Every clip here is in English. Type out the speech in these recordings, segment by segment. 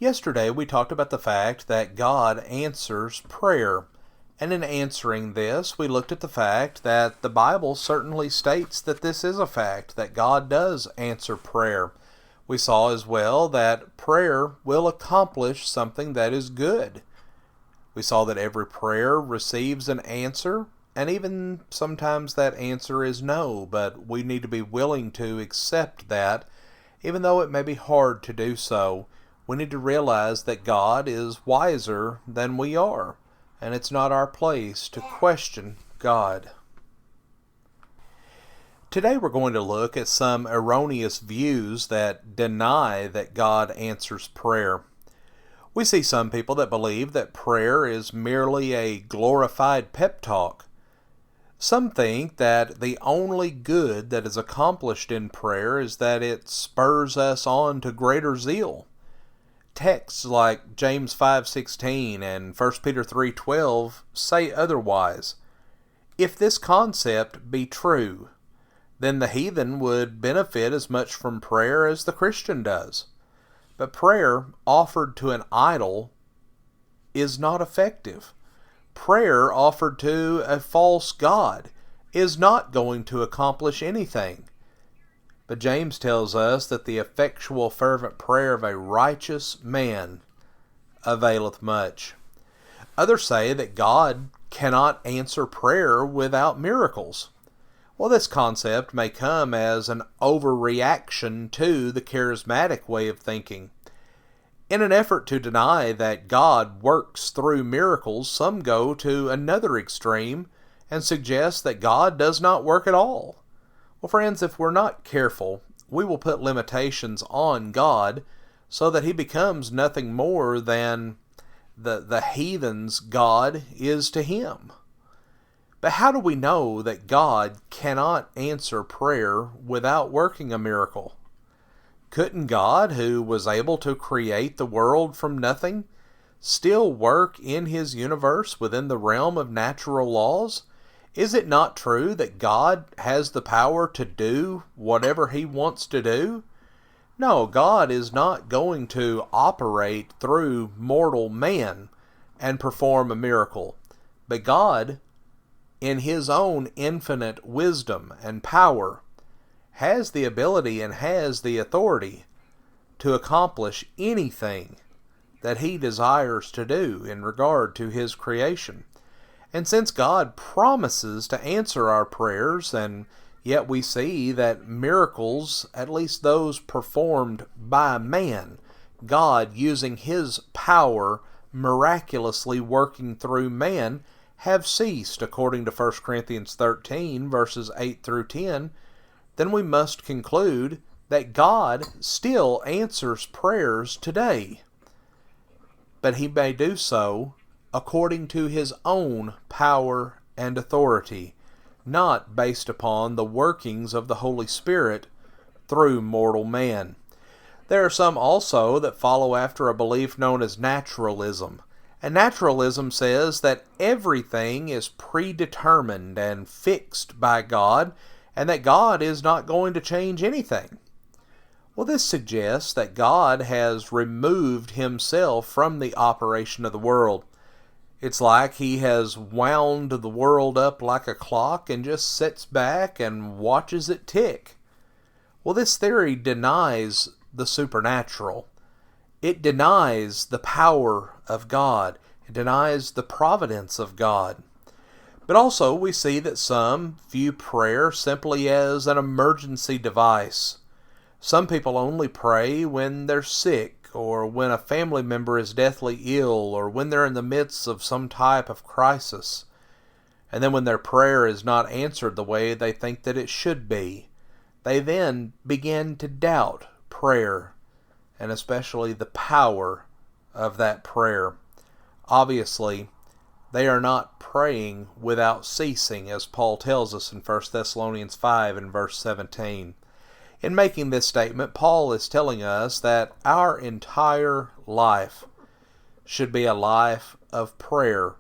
Yesterday we talked about the fact that God answers prayer. And in answering this, we looked at the fact that the Bible certainly states that this is a fact, that God does answer prayer. We saw as well that prayer will accomplish something that is good. We saw that every prayer receives an answer, and even sometimes that answer is no, but we need to be willing to accept that, even though it may be hard to do so. We need to realize that God is wiser than we are, and it's not our place to question God. Today we're going to look at some erroneous views that deny that God answers prayer. We see some people that believe that prayer is merely a glorified pep talk. Some think that the only good that is accomplished in prayer is that it spurs us on to greater zeal. Texts like James 5:16 and 1 Peter 3:12 say otherwise. If this concept be true, then the heathen would benefit as much from prayer as the Christian does. But prayer offered to an idol is not effective. Prayer offered to a false god is not going to accomplish anything. But James tells us that the effectual fervent prayer of a righteous man availeth much. Others say that God cannot answer prayer without miracles. Well, this concept may come as an overreaction to the charismatic way of thinking. In an effort to deny that God works through miracles, some go to another extreme and suggest that God does not work at all. Well, friends, if we're not careful, we will put limitations on God so that He becomes nothing more than the heathen's God is to him. But how do we know that God cannot answer prayer without working a miracle? Couldn't God, who was able to create the world from nothing, still work in His universe within the realm of natural laws? Is it not true that God has the power to do whatever He wants to do? No, God is not going to operate through mortal man and perform a miracle. But God, in His own infinite wisdom and power, has the ability and has the authority to accomplish anything that He desires to do in regard to His creation. And since God promises to answer our prayers, and yet we see that miracles, at least those performed by man, God using His power miraculously working through man, have ceased, according to 1 Corinthians 13, verses 8 through 10, then we must conclude that God still answers prayers today. But He may do so according to His own power and authority, not based upon the workings of the Holy Spirit through mortal man. There are some also that follow after a belief known as naturalism. And naturalism says that everything is predetermined and fixed by God, and that God is not going to change anything. Well, this suggests that God has removed Himself from the operation of the world. It's like He has wound the world up like a clock and just sits back and watches it tick. Well, this theory denies the supernatural. It denies the power of God. It denies the providence of God. But also we see that some view prayer simply as an emergency device. Some people only pray when they're sick, or when a family member is deathly ill, or when they're in the midst of some type of crisis. And then when their prayer is not answered the way they think that it should be, they then begin to doubt prayer, and especially the power of that prayer. Obviously, they are not praying without ceasing, as Paul tells us in 1 Thessalonians 5 and verse 17. In making this statement, Paul is telling us that our entire life should be a life of prayer.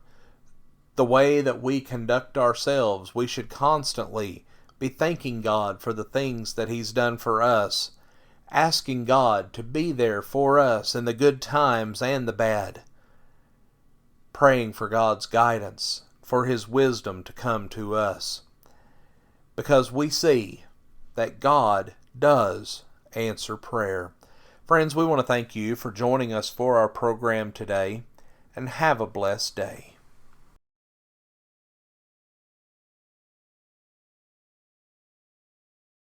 The way that we conduct ourselves, we should constantly be thanking God for the things that He's done for us, asking God to be there for us in the good times and the bad, praying for God's guidance, for His wisdom to come to us, because we see that God does answer prayer. Friends, we want to thank you for joining us for our program today, and have a blessed day.